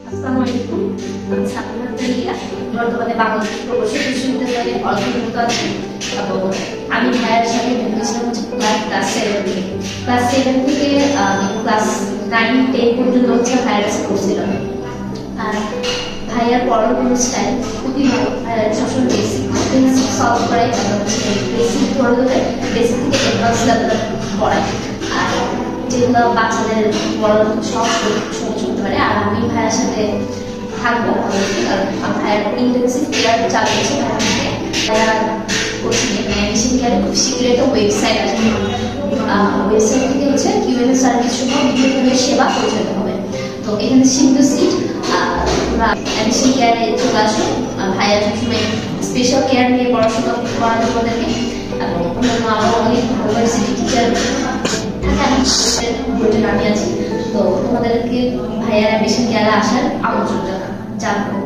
আসসালামু আলাইকুম। আমি সাবিনা তানিয়া, বর্তমানে বাংলাদেশ প্রকৌশল বিশ্ববিদ্যালয়ে অধ্যয়নরত আছি এবং আমি ভাইয়ের সাথে ভেবেছিলাম ক্লাস 7 থেকে ক্লাস 9-10 পর্যন্ত হচ্ছে ভাইয়ের কাছে করছিলাম। আর ভাইয়ার পড়ানোর স্টাইল খুবই ভালো। ভাইয়ার সবসময় বেসিক সলভ করে এবং বেসিক ধরে ধরে বেসিক থেকে অ্যাডভান্স লেভেল পড়ায়। আর যেগুলো বাচ্চাদের পড়ানো খুব সহজ করতে পারে। আর আমি ভাইয়ের সাথে থাকবো অবশ্যই, কারণ ভাইয়ের ইন্টেন্সিভ কেয়ার চালিয়েছে ভাইয়া কোচিং মেডিসিন কেয়ারে খুব শীঘ্রই একটা ওয়েবসাইট আসবে। ওয়েবসাইট থেকে হচ্ছে কিউএনএ সার্ভিস সহ বিভিন্ন ধরনের সেবা পৌঁছাতে হবে। তো এখানে সীমিত সিট, মেডিসিন কেয়ারে চলে আসো। ভাইয়া সবসময় স্পেশাল কেয়ার নিয়ে পড়াশোনা করানো তোমাদেরকে এবং অন্যান্য আরও অনেক ভালো ভার্সিটি টিচার আমি আছি। তো তোমাদেরকে ভাইয়ার মেডিসিন কেয়ারে আসার আমন্ত্রণ জানাবো।